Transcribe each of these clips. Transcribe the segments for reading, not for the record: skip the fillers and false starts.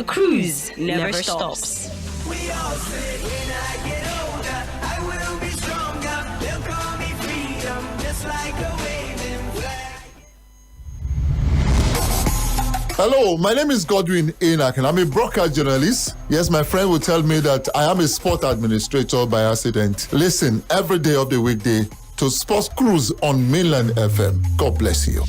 cruise never stops. We all say when I get older, I will be stronger. They'll call me freedom, just like a waving flag. Hello, my name is Godwin Enoch and I'm a broadcast journalist. Yes, my friend will tell me that I am a sport administrator by accident. Listen every day of the weekday to Sports Cruise on Mainland FM. God bless you.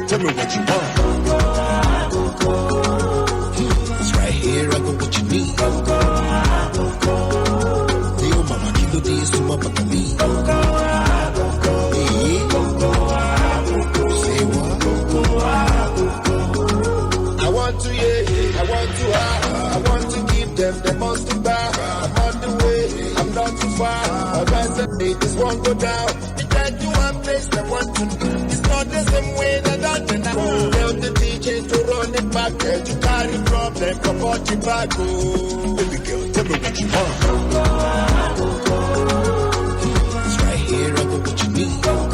Tell me what you want. It's right here, I got what you need. Deal mama, kilo de suma bakami. Say what? I want to, yeah, I want to give them the most to buy. I'm on the way, I'm not too far. Otherwise, this won't go down. The guy to one place, I want to. It's not the same way that I did. Tell the DJ to run it back. You carry problem, come on, you back. Baby girl, tell me what you want. It's right here, I got what you need. Deal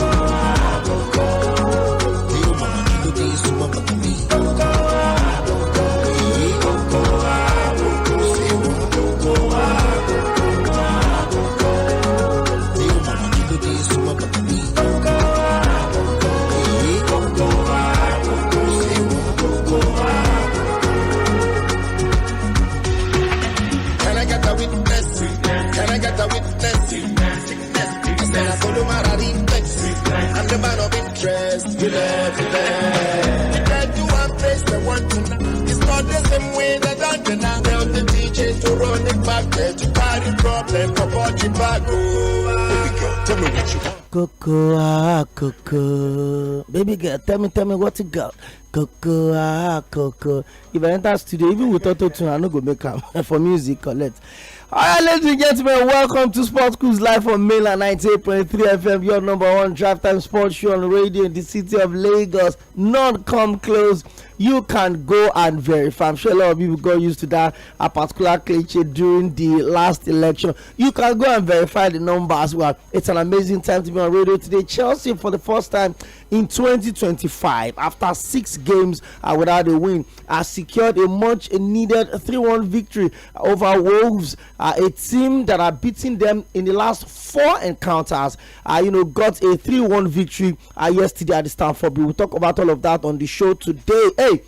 mama, kilo de suma bakami. I'm the man of interest. You love it. You get to one place that want to know. It's not the same way that I did. Tell the DJ to run it back. There to carry problem. Come on, you back. Baby girl, tell me what you want. Coco. Baby girl, tell me what you got. Coco. If I enter studio, even with auto tune, I no go make am for music collect. Alright, ladies and gentlemen, welcome to Sports Cruise live on Mainland 98.3 FM, your number one drive time sports show on radio in the city of Lagos. None come close. You can go and verify. I'm sure a lot of people got used to that a particular cliche during the last election. You can go and verify the number as well. It's an amazing time to be on radio today. Chelsea, for the first time in 2025, after 6 games without a win, has secured a much needed 3-1 victory over Wolves, a team that are beating them in the last 4 encounters. Got a 3-1 victory yesterday at the Stamford Bridge. We'll talk about all of that on the show today. Hey,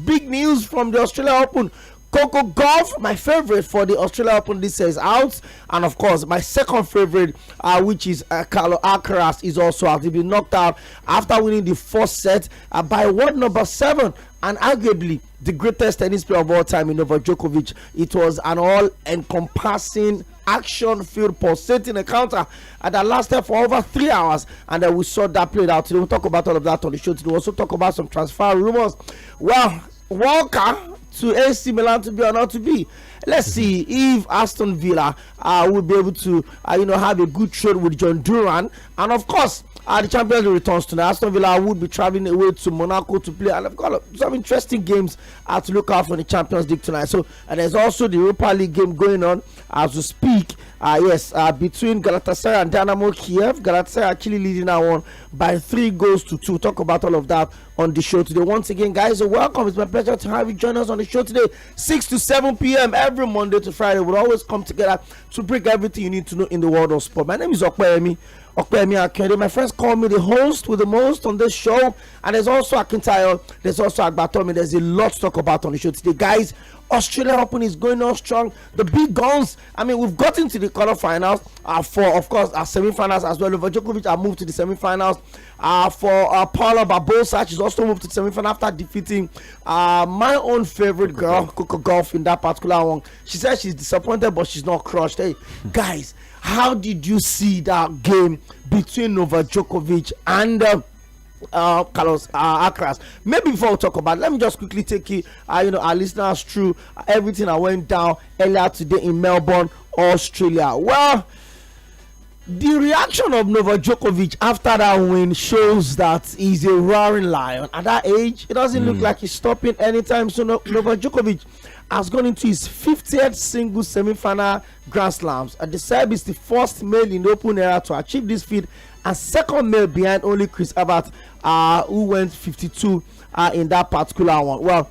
big news from the Australia Open. Coco Gauff, my favorite for the Australia Open this year, is out, and of course my second favorite, which is Carlos Alcaraz, is also out. He's been knocked out after winning the first set by world number 7 and arguably the greatest tennis player of all time in Novak Djokovic. It was an all-encompassing, action-filled, pulsating encounter that lasted for over 3 hours, and we saw that played out today. We'll talk about all of that on the show today. We'll also talk about some transfer rumors. Well, Walker to AC Milan to be or not to be. Let's see if Aston Villa will be able to have a good trade with John Duran, and of course the Champions League returns tonight. Aston Villa would be traveling away to Monaco to play, and I've got some interesting games to look out for the Champions League tonight. So, and there's also the Europa League game going on as we speak. Between Galatasaray and Dynamo Kiev. Galatasaray actually leading that one by 3-2. We'll talk about all of that on the show today. Once again, guys, welcome. It's my pleasure to have you join us on the show today, 6 to 7 p.m. every Monday to Friday. We'll always come together to bring everything you need to know in the world of sport. My name is Jᴏɪᴜ Oᴘᴇɪ. My friends call me the host with the most on this show. And there's also Akintayo, there's also Agbatomi. There's a lot to talk about on the show today. Guys, Australia Open is going on strong. The big guns, we've gotten to the quarterfinals for, of course, our semi-finals as well. Novak Djokovic have moved to the semi-finals. For Paula Barbosa, she's also moved to the semi-final after defeating my own favorite girl, Coco Gauff, in that particular one. She said she's disappointed, but she's not crushed. Hey, guys, how did you see that game between Novak Djokovic and Carlos Alcaraz? Maybe before we talk about it, let me just quickly take you, our listeners through everything that went down earlier today in Melbourne, Australia. Well, The reaction of Novak Djokovic after that win shows that he's a roaring lion. At that age, it doesn't look like he's stopping anytime soon. Novak Djokovic has gone into his 50th singles semi-final Grand Slams. The Serb is the first male in the Open era to achieve this feat, and second male behind only Chris Evert, who went 52 in that particular one. Well,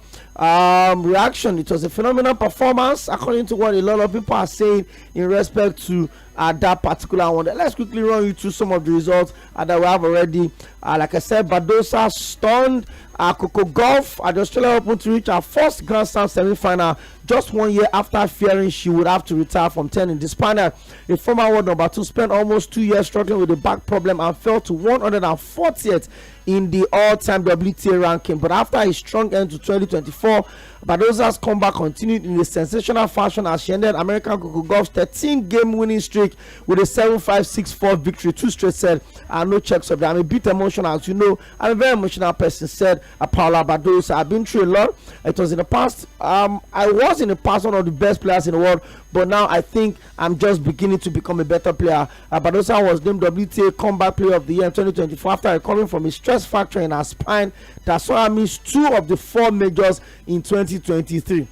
reaction, it was a phenomenal performance according to what a lot of people are saying in respect to that particular one. Let's quickly run you through some of the results that we have already. Like I said, Badosa stunned Coco Gauff at the Australian Open to reach her first Grand Slam semi-final just 1 year after fearing she would have to retire from tennis. The Spaniard, a former world number 2, spent almost 2 years struggling with a back problem and fell to 140th in the all-time WTA ranking. But after a strong end to 2024, Badosa's comeback continued in a sensational fashion as she ended American Coco Gauff's 13-game winning streak with a 7-5-6-4 victory, 2 straight sets, and no checks up there. I'm a bit emotional, as you know. I'm a very emotional person, said Paula Badosa. I've been through a lot. It was in the past. I was in the past one of the best players in the world, but now I think I'm just beginning to become a better player. Badosa was named WTA Comeback Player of the Year in 2024 after recovering from a stress fracture in her spine that saw her miss 2 of the 4 majors in 2023.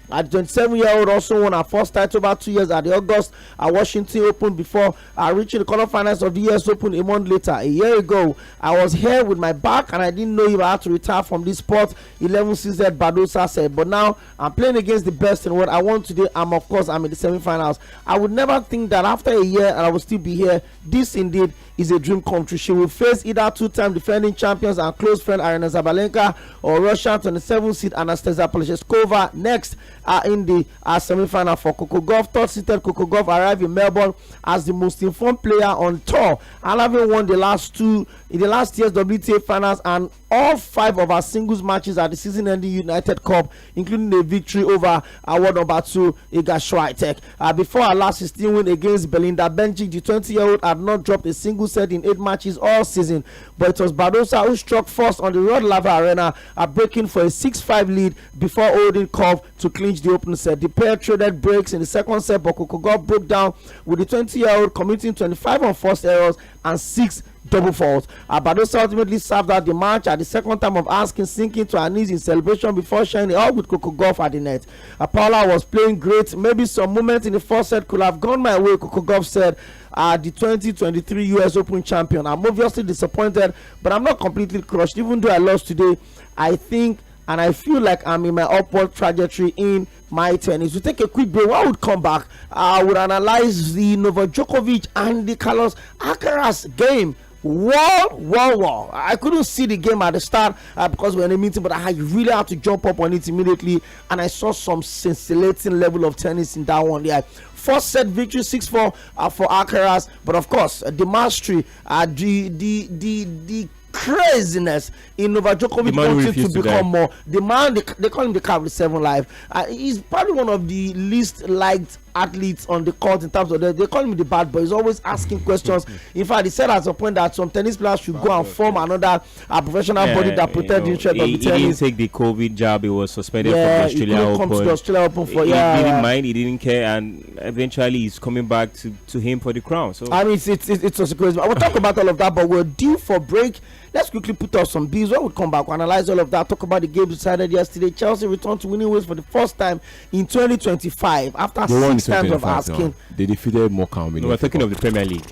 The 27-year-old also won her first title about 2 years at the August Washington Open before reaching the quarterfinals of the US Open a month later. A year ago, I was here with my back and I didn't know if I had to retire from this sport, 11-CZ Badosa said. But now I'm playing against the best in what I want today. I'm in the semifinals. I would never think that after a year I will still be here. This indeed is a dream come true. She will face either 2-time defending champions and close friend Aryna Sabalenka or Russian 27th seed Anastasia Polishevskova next in the semi-final for Coco Gauff. Third-seeded Coco Gauff arrived in Melbourne as the most informed player on tour, and having won the last year's WTA finals and all 5 of her singles matches at the season-ending United Cup, including a victory over world number 2 Iga Swiatek. Before her last 16 win against Belinda Bencic, the 20-year-old had not dropped a single set in 8 matches all season, but it was Badosa who struck first on the Rod Laver Arena, breaking for a 6-5 lead before holding curve to clinch the opening set. The pair traded breaks in the second set, but Coco Gauff broke down with the 20-year-old committing 25 unforced errors and 6 double faults. Badosa ultimately served out the match at the second time of asking, sinking to her knees in celebration before sharing it all with Coco Gauff at the net. Paula was playing great. Maybe some moments in the first set could have gone my way, Coco Gauff said. The 2023 US Open champion. I'm obviously disappointed, but I'm not completely crushed. Even though I lost today, I think and I feel like I'm in my upward trajectory in my tennis. We take a quick break. When I would come back, I would analyze the Novak Djokovic and the Carlos Alcaraz game. Wow. I couldn't see the game at the start because we were in a meeting, but I really had to jump up on it immediately, and I saw some scintillating level of tennis in that one. Yeah, first set victory 6-4 for Alcaraz, but of course the mastery, the craziness in Novak Djokovic wanting to become more. The man, they call him the cat with 7 lives. He's probably one of the least liked athletes on the court in terms of they call him the bad boy. He's always asking questions. In fact, he said at some point that some tennis players should go and form another professional body that protects the interest of the tennis. He didn't take the COVID jab. He was suspended from the Australia Open. Come to the Australia Open for he didn't mind. He didn't care, and eventually he's coming back to him for the crown. So I mean, it's just crazy. We'll talk about all of that, but we're due for break. Let's quickly put up some beats. When we come back, we'll analyze all of that. Talk about the game decided yesterday. Chelsea returned to winning ways for the first time in 2025 after 6 times of asking. No. They defeated Morecambe. No, we're talking of the Premier League.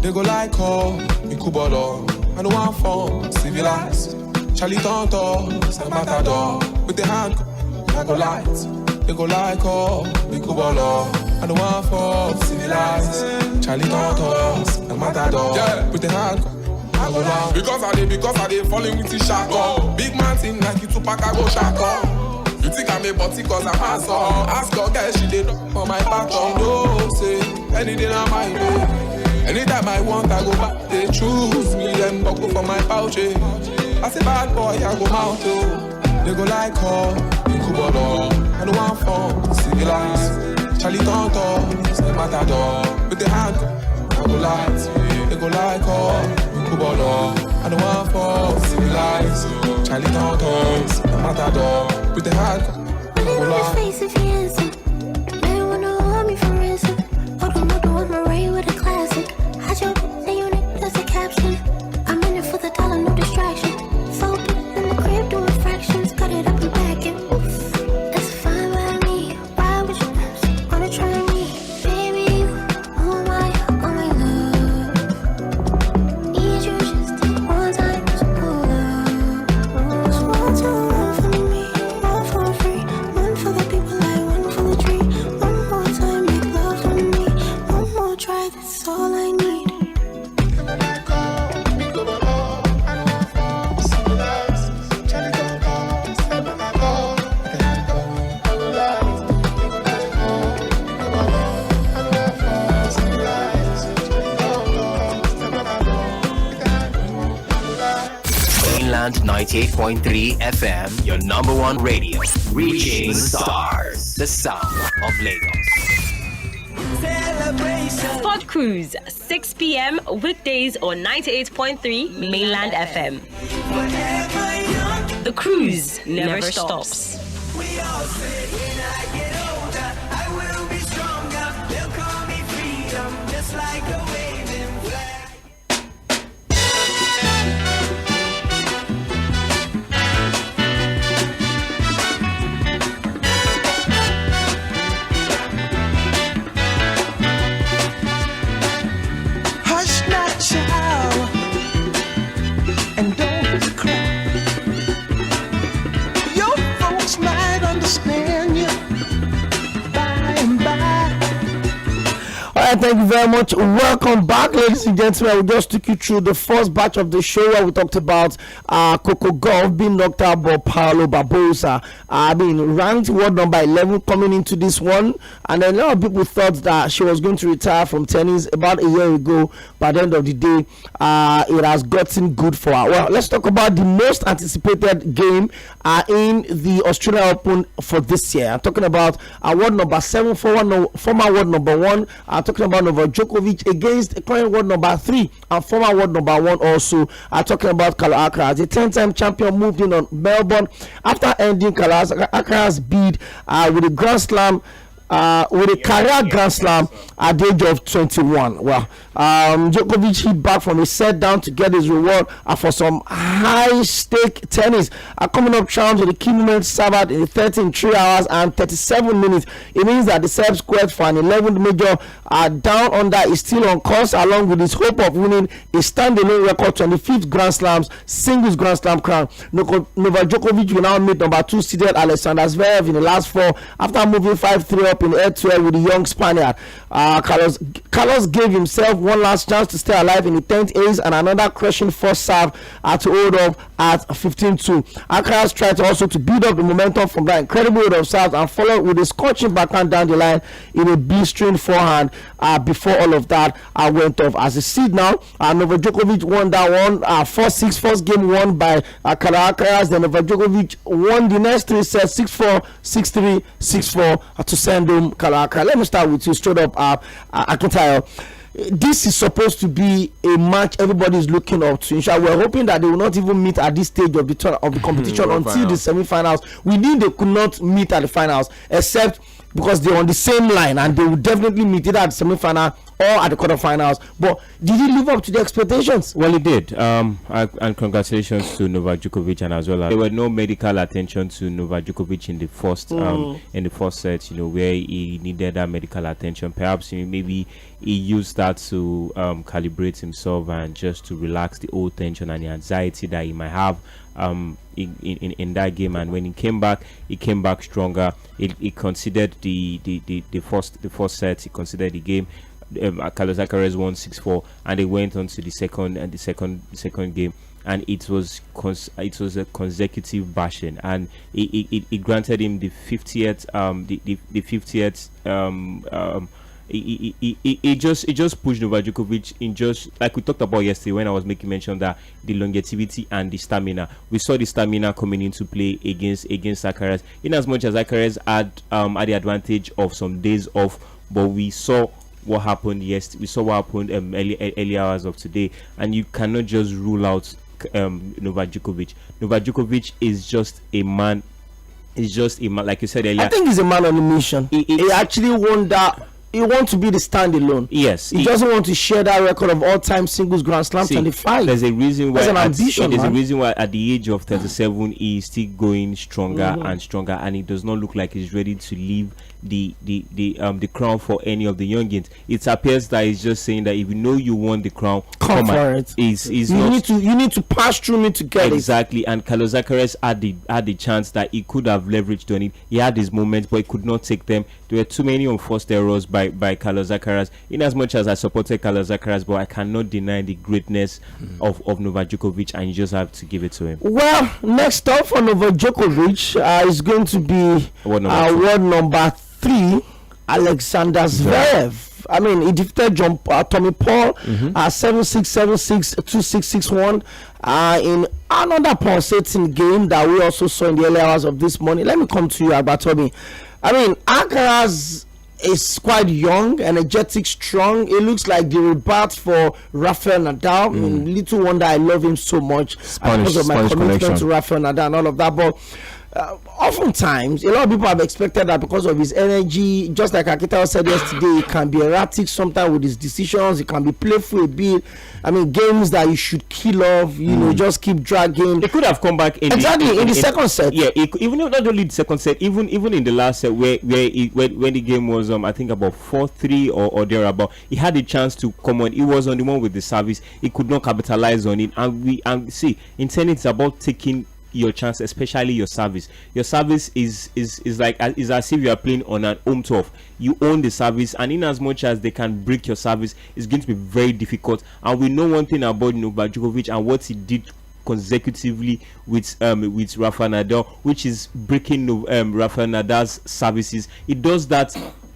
They go like Mikubolo, and the one from civilized. Charlie Tonto, San Matador, with the hand, I go light. They go like Mikubolo, and the one from civilized. Charlie Tonto, San Matador, with the hand, I go light. Because I did falling with the shackle. Big man thing like you Tupac, I go shackle. You think I'm a body cause I'm handsome. Ask her girl, she did for my back. She know, say, anything on my way. Anytime I want, I go back. They choose me, them buckle for my pouch. I say bad boy, I go mount. They go like call, Ikubodo. I don't want fun, civilized. Charlie Tonto, say matador. With the hand, I go light. They go like call, Ikubodo. I don't want fun, civilized. Charlie Tonto, say matador. With the hand, I go light. Face if you answer. They wanna hold me for ransom. On my way with a classic. Hide your the unit, that's a caption. I'm in it for the dollar, no distraction. Fold in the crib, doing fractions. Cut it up and back it. Oof, that's fine by me. Why would you wanna try me? Baby, you, oh my love. Need you just one time to pull up. Just one to one for me, one for free. One for the people, like one for the tree. One more time, make love to me. One more try, that's all I need. Mainland 98.3 FM, your number one radio. Reaching stars. The sound of Lagos. Celebration. Sport Cruise, 6 p.m. weekdays on 98.3 Mainland FM. Forever young. The cruise never stops. We all say when I get older, I will be stronger. They'll call me freedom, just like a waving flag. Hush not, child, and don't cry. Your folks might understand you by and by. All right, thank you very much. Welcome back, ladies and gentlemen. We just took you through the first batch of the show where we talked about Coco Gauff being knocked out by Paulo Barbosa, being ranked world number 11 coming into this one. And a lot of people thought that she was going to retire from tennis about a year ago. By the end of the day, it has gotten good for her. Well, let's talk about the most anticipated game in the Australian Open for this year. I'm talking about world number 7, former world number 1. I'm talking about Novak Djokovic against current world number 3 and former world number 1 also. I'm talking about Carlos Alcaraz. The 10-time champion moved in on Melbourne after ending Carlos Alcaraz's bid with a Grand Slam. With a career Grand Slam at the age of 21. Well, Djokovic hit back from a set down to get his reward for some high-stake tennis. Coming up challenge with the key moment served in 3 hours and 37 minutes. It means that the Serb squad for an 11th major down under is still on course, along with his hope of winning a standalone record 25th Grand Slams singles Grand Slam crown. Novak Djokovic will now meet number 2 seeded Alexander Zverev in the last 4 after moving 5-3 up in head-to-head with the young Spaniard. Carlos gave himself one last chance to stay alive in the 10th ace and another crushing first serve to hold up at 15-2. Alcaraz tried to also to build up the momentum from that incredible hold of serves and followed with a scorching backhand down the line in a blistering forehand before all of that went off. As a seed now, Novak Djokovic won that one 4-6. First game won by Carlos Alcaraz. Then Novak Djokovic won the next 3 sets 6-4, 6-3, 6-4 to send home Carlos Alcaraz. Let me start with you straight up, Akintayo. This is supposed to be a match everybody is looking up to. Inshallah, we're hoping that they will not even meet at this stage of the competition until the semi-finals. We knew they could not meet at the finals, except because they're on the same line, and they will definitely meet either at the semi-final or at the quarterfinals. But did he live up to the expectations? Well, he did. And congratulations to Novak Djokovic, and as well as there were no medical attention to Novak Djokovic in the first set. Where he needed that medical attention. Perhaps maybe he used that to calibrate himself and just to relax the old tension and the anxiety that he might have in that game. And when he came back stronger. He considered the first set. He considered the game. Carlos Alcaraz won 6-4, and they went on to the second game, and it was a consecutive bashing, and it granted him the 50th it just pushed Novak Djokovic in, just like we talked about yesterday when I was making mention that the longevity and the stamina. We saw the stamina coming into play against Alcaraz. In as much as Alcaraz had the advantage of some days off, but we saw what happened yesterday. We saw what happened early hours of today, and you cannot just rule out Novak Djokovic. Novak Djokovic is just a man. He's just a man, like you said earlier. I think he's a man on a mission. He actually won that. He wants to be the standalone. Yes, he doesn't want to share that record of all-time singles Grand Slams 25. There's a reason why. There's an ambition. There's a reason why at the age of 37 he's still going stronger and stronger, and it does not look like he's ready to leave the crown for any of the youngins. It appears that he's just saying that if you know you won the crown, come for it. You need to pass through me to get exactly. And Carlos Alcaraz had the chance that he could have leveraged on it. He had his moments, but he could not take them. There were too many unforced errors by Carlos Alcaraz. In as much as I supported Carlos Alcaraz, but I cannot deny the greatness of Novak Djokovic, and you just have to give it to him. Well, next up for Novak Djokovic is going to be world number 3, Alexander Zverev. I mean, he defeated Tommy Paul 7-6, 7-6, 2-6, 6-1 in another pulsating game that we also saw in the early hours of this morning. Let me come to you about Tommy. I mean, Alcaraz is quite young, energetic, strong. It looks like the rebirth for Rafael Nadal. I mean, little wonder I love him so much because of my commitment to Rafael Nadal and all of that. But oftentimes, a lot of people have expected that because of his energy, just like Akita said yesterday, he can be erratic sometimes with his decisions. He can be playful a bit. I mean, games that you should kill off, just keep dragging. He could have come back in the second set. Yeah, even not only the second set, even in the last set where when the game was I think about 4-3 or thereabout, he had a chance to come on. He was on the one with the service. He could not capitalize on it. And see, in tennis, it's about taking your chance, especially your service. Your service is as if you are playing on an home turf. You own the service, and in as much as they can break your service, it's going to be very difficult. And we know one thing about Novak Djokovic and what he did consecutively with Rafael Nadal, which is breaking Rafael Nadal's services. He does that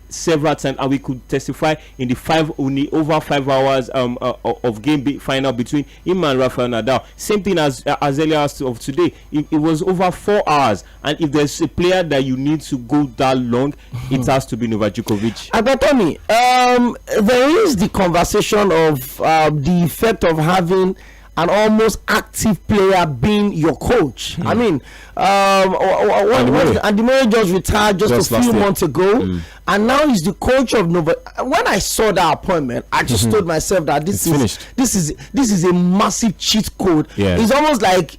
several times, and we could testify in the over 5 hours of game final between him and Rafael Nadal. Same thing as earlier as of today. It was over 4 hours, and if there's a player that you need to go that long, it has to be Novak Djokovic. But Tommy, there is the conversation of the effect of having an almost active player being your coach. I mean, Andimore just retired just a few months ago, and now he's the coach of Novak. When I saw that appointment, I just told myself that this is a massive cheat code. It's almost like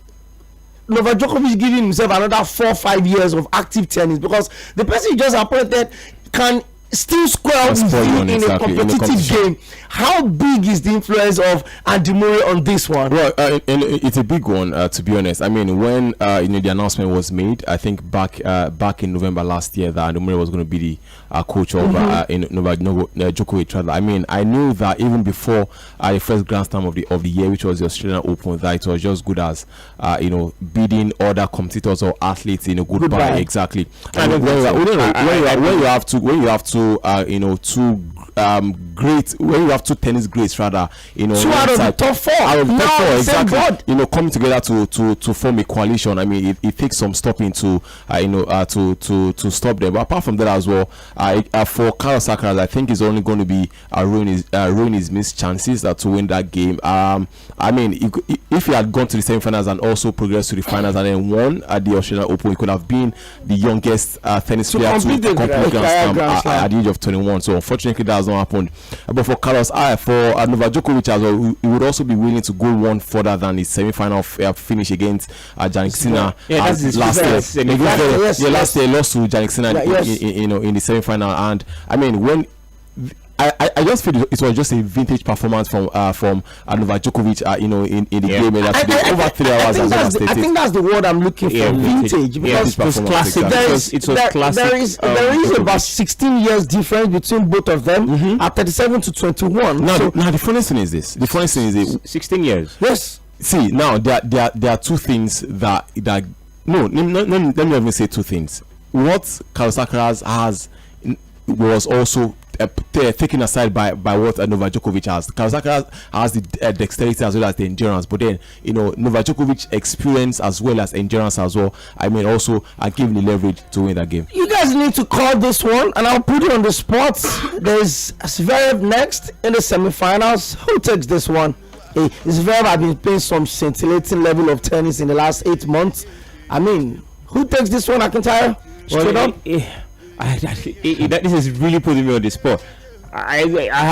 Novak Djokovic giving himself another 4-5 years of active tennis, because the person he just appointed can still square with you in a competitive game. How big is the influence of Andy Murray on this one? Well, it's a big one, to be honest. I mean, when the announcement was made, I think back in November last year, that Andy Murray was going to be the coach of Novak Djokovic. I mean, I knew that even before the first Grand Slam of the year, which was the Australian Open, that it was just good as beating other competitors or athletes in a goodbye. Exactly. And when you have two tennis greats, rather, two out of the top four, exactly, coming together to form a coalition. I mean, it takes some stopping to stop them. But apart from that as well, for Carlos Alcaraz, I think it's only going to be ruin his missed chances to win that game. I mean, if he had gone to the semi-finals and also progressed to the finals and then won at the Australian Open, he could have been the youngest tennis player to complete Grand Slam at the age of 21. So unfortunately, that has not happened. But for Carlos, for Novak Djokovic as well, he would also be willing to go one further than his semi-final finish against Jannik Sinner last year. Last year, lost to Jannik Sinner in the semi-final. And I mean, when I just feel it was just a vintage performance from Novak Djokovic, in the game over 3 hours. I think that's the word I'm looking for. Vintage, because it was classic. There is about 16 years difference between both of them at 37 to 21. Now the funny thing is this. 16 years. Yes. See, now there are two things that no, let me even say two things. What Carlos Alcaraz has was also taken aside by what Novak Djokovic has. Kawasaki has the dexterity as well as the endurance, but then Novak Djokovic experience as well as endurance as well. I mean, also gave him the leverage to win that game. You guys need to call this one, and I'll put it on the spot. There's Zverev next in the semifinals. Who takes this one? Zverev has been playing some scintillating level of tennis in the last 8 months. I mean, who takes this one? I can tell you. Straight up. This is really putting me on the spot. I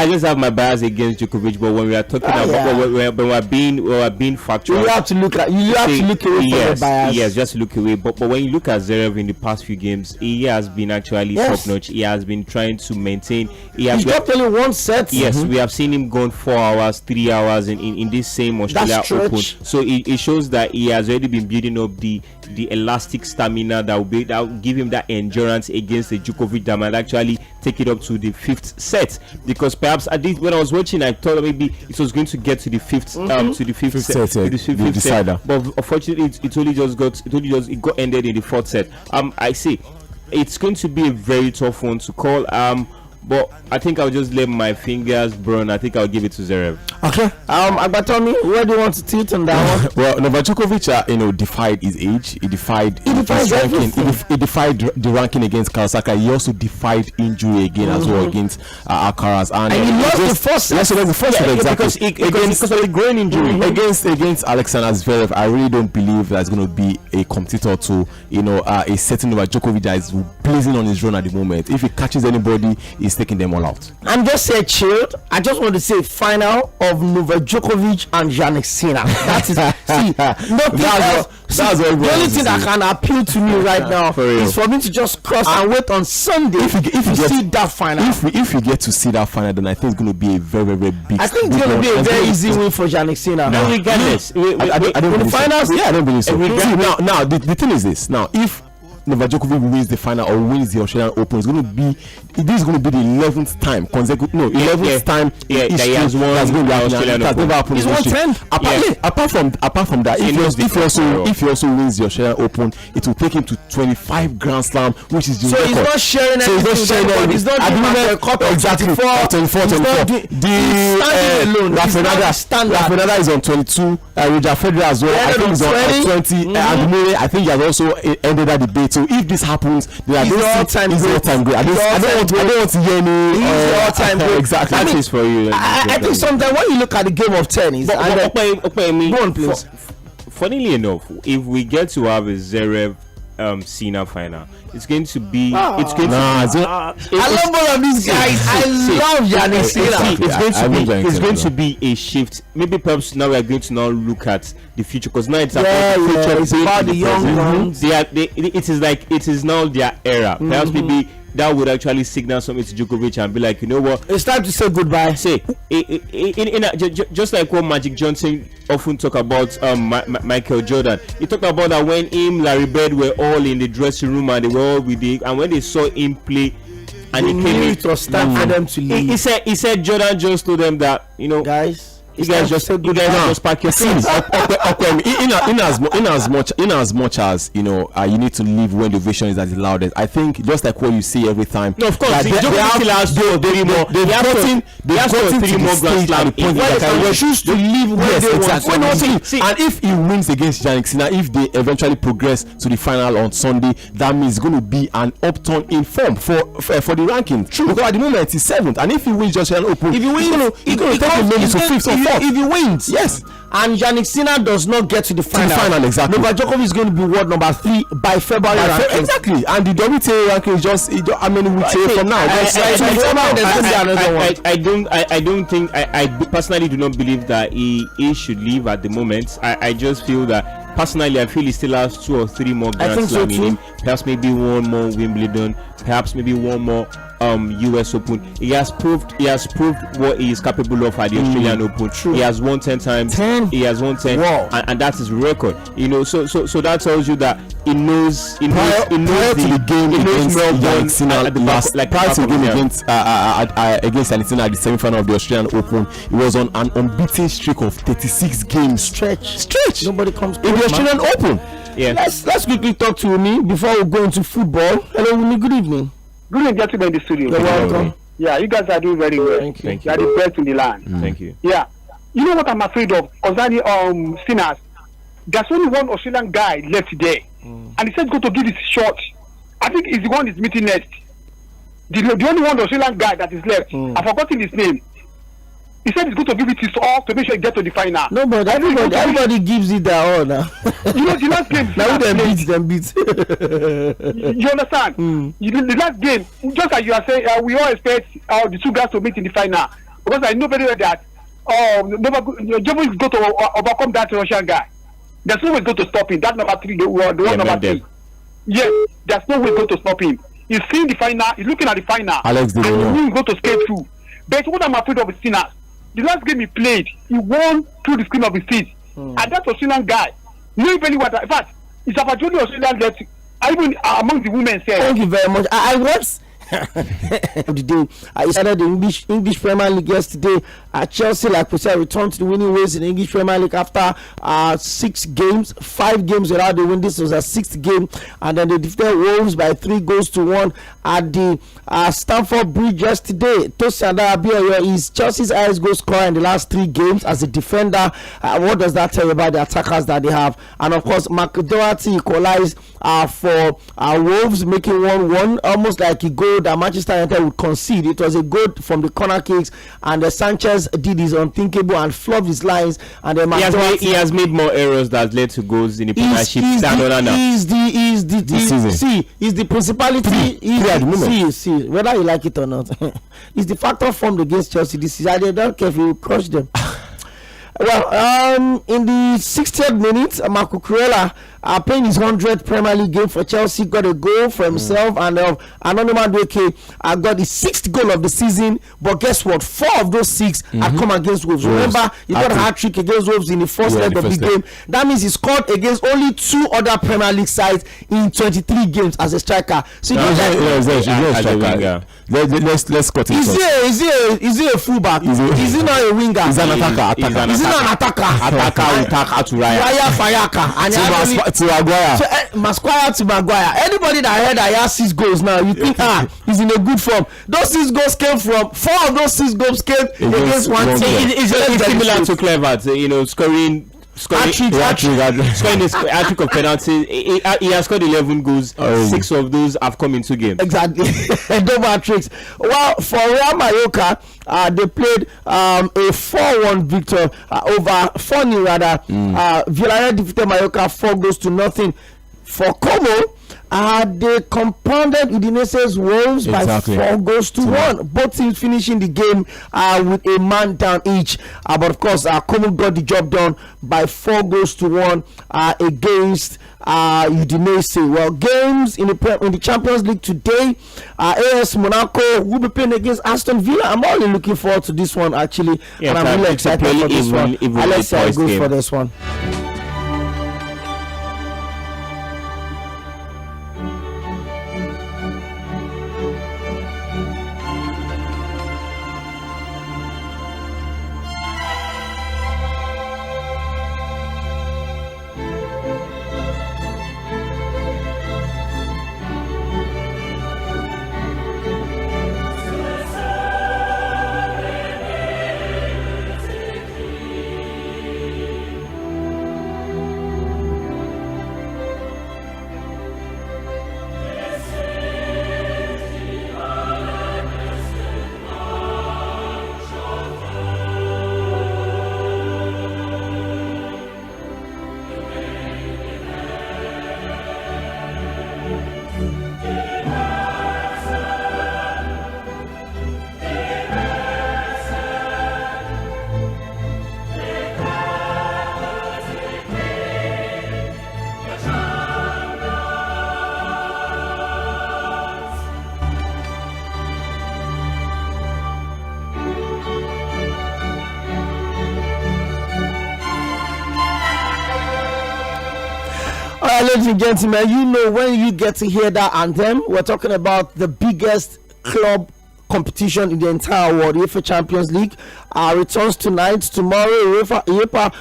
just have my bias against Djokovic, but when we are talking about when we're being factual, you have to look away from the bias. Yes, just look away. But when you look at Zverev in the past few games, he has been actually top notch. He has been trying to maintain. He dropped only one set. Yes, we have seen him gone 4 hours, 3 hours in this same Australia Open. So it shows that he has already been building up the elastic stamina that will give him that endurance against the Djokovic that might actually take it up to the 5th set. Because perhaps when I was watching, I thought maybe it was going to get to the 5th set, the decider. But unfortunately, it got ended in the 4th set. I say it's going to be a very tough one to call. But I think I'll just let my fingers burn. I think I'll give it to Zverev. Okay. Agbatoni, where do you want to tilt on that one? Well, Novak Djokovic, defied his age. He defied his ranking. He defied the ranking against Kawasaki. He also defied injury again as well against Alcaraz. And he lost the first set. Exactly. Because of the groin injury. Against Alexander Zverev, I really don't believe that's going to be a competitor to a certain Novak Djokovic that is blazing on his run at the moment. If he catches anybody, he's taking them all out. I'm just say chilled. I just want to say final of Novak Djokovic and Jannik Sinner. That is that's the only thing that can appeal to me right now is for me to just cross and wait on Sunday if you see that final. If you get to see that final, then I think it's going to be a very, very big. I think it's going to be a very easy win for Jannik Sinner. No, regardless, I don't believe finals. So. Yeah, I don't believe so. Now the thing is this. Now, if Novak Djokovic wins the final or wins the Australian Open, this is going to be the 11th time consecutive. No, 11th time he has won the Australian Open. He's won 10. Apart from that, if he also wins the Australian Open, it will take him to 25 Grand Slam, which is the record. He's not sharing anything. He's not doing a cup of 24. Rafael is on 22. Roger Federer as well. I think he's on 20. And Murray, I think he has also ended that debate. So if this happens, then he's all-time great. I don't want to hear any. He's all-time great. Exactly. That is for you. I think sometimes when you look at the game of tennis, go on, please. Funnily enough, if we get to have a Zverev Sinner final, it's going to be. I love both of these guys. I love Jannik Sinner. It's going to be a shift. Maybe perhaps now we are going to now look at the future, because now it's about the young ones. It is now their era. Perhaps maybe that would actually signal something to Djokovic and be like, you know what, it's time to say goodbye. Just like what Magic Johnson often talk about Michael Jordan. He talked about that when him, Larry Bird were all in the dressing room and they were all with it, and when they saw him play and he came in, it was time for them to leave. He said Jordan just told them that, guys, you guys just pack your things. In as much as you need to leave when the ovation is at the loudest. I think just like what you see every time. No, of course, they have 3 more Grand Slam. They choose to leave when they want. And if he wins against Jannik Sinner, if they eventually progress to the final on Sunday, that means it's going to be an upturn in form for the ranking. True. Because at the moment he's 7th, and if he wins just an Open, he's going to take him maybe to 5th or 4th. If he wins, yes, and Jannik Sinner does not get to the final, exactly. Novak Djokovic is going to be world number 3 by February. Exactly, and the WTA ranking is just how many weeks away from now? I don't think. I personally do not believe that he should leave at the moment. I just feel that personally, I feel he still has 2 or 3 more Grand Slam in him. Perhaps maybe 1 more Wimbledon. Perhaps maybe 1 more US Open. He has proved what he is capable of at the Australian Open. True. He has won 10 times. He has won 10. Wow. And that's his record. So that tells you that he knows the game against Jannik Sinner prior to the game against Jannik Sinner at the semi-final of the Australian Open. He was on an unbeaten streak of 36 games. Stretch. Nobody comes in the Australian Open. Yeah. Let's quickly talk to Umi before we go into football. Hello, Umi. Good evening. Good evening, gentlemen in the studio. You're welcome. Yeah, you guys are doing very well. Thank you. You are the best in the land. Thank you. Yeah. You know what I'm afraid of concerning sinners? There's only one Australian guy left there. And he said he's going to give his shot. I think he's the one is meeting next. The only one Australian guy that is left. I've forgotten his name. He said he's going to give it his all to make sure he get to the final. No, but everybody gives it their all now. You know, the last game. Now them beat. You understand? The last game, just as you are saying, we all expect the two guys to meet in the final. Because I know very well that Jᴏɪᴜ is going to overcome that Russian guy. There's no way going to stop him. That number 3, the one number 3. Yes, there's no way going to stop him. He's seeing the final. He's looking at the final. Alex, and he's going to skate through. But what I'm afraid of is sinners. The last game he played, he won through the screen of his feet. And that Australian guy, no even what. In fact, it's about the only Australian left, even among the women. Thank you very much. I was. The day I started the English Premier League yesterday. Chelsea, like we said, returned to the winning ways in the English Premier League after 5 games without the win. This was a 6th game, and then they defeated Wolves by 3-1 at the Stamford Bridge yesterday. Tosin Adebayo is Chelsea's highest goal scorer in the last 3 games as a defender. What does that tell you about the attackers that they have? And of course, McDoherty equalized for Wolves, making 1-1, almost like a goal that Manchester United would concede. It was a goal from the corner kicks, and Sanchez did his unthinkable and flubbed his lines. And then he has made more errors that led to goals in the Premiership. He's the principality. See, whether you like it or not, he's the factor formed against Chelsea this season. I don't care if you crush them. Well, in the 60th minute, Marco Cucurella playing his 100th Premier League game for Chelsea, got a goal for himself, and Anonymous got the 6th goal of the season. But guess what? 4 of those 6 had come against Wolves. Remember, he got a hat-trick against Wolves in the first leg of the game. That means he scored against only 2 other Premier League sides in 23 games as a striker. So let's cut it. Is he a fullback? Is he not a winger? He's an attacker. Is he not an attacker? To Raya to Maguire. So, Maguire to Maguire. Anybody that heard that he has 6 goals now, you think he's in a good form. Those 6 goals came from 4 of those 6 goals came against one team. It's similar to Clever, scoring this hat-trick of penalties. He has scored 11 goals. 6 of those have come in 2 games. Exactly. Double hat-tricks. Well, for Real Mallorca, they played a 4-1 victory over 4-0 rather. Villarreal defeated Mallorca 4-0. For Como, they compounded Udinese's Wolves by 4-1. Both teams finishing the game with a man down each. But of course, Como got the job done by 4-1 against Udinese. Well, games in the Champions League today, AS Monaco will be playing against Aston Villa. I'm only looking forward to this one actually, and I'm really excited for this one. Let's see how it goes for this one. Ladies and gentlemen, you know when you get to hear that anthem, we're talking about the biggest club competition in the entire world. UEFA Champions League returns tonight. Tomorrow, UEFA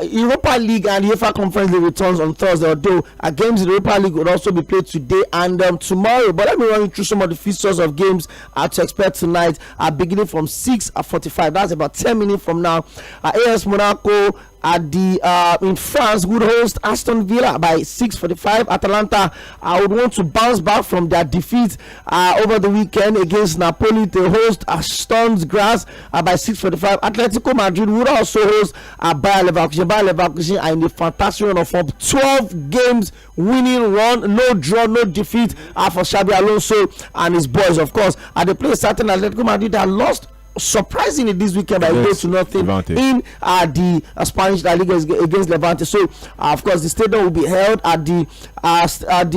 Europa League and UEFA Conference League returns on Thursday, although games in the Europa League would also be played today and tomorrow. But let me run you through some of the fixtures of games to expect tonight, beginning from 6:45. That's about 10 minutes from now. AS Monaco at the in France would host Aston Villa by 6:45. Atalanta would want to bounce back from their defeat over the weekend against Napoli. They host Stones Grass by 6:45. Atletico Madrid would also host Bayer Leverkusen. Bayer Leverkusen are in the fantastic run of form, 12 games winning run, no draw, no defeat for Xabi Alonso and his boys. Of course, they play certain Atletico Madrid that lost surprisingly this weekend by 8-0 in the Spanish La Liga against Levante. So of course the stadium will be held at the Wanda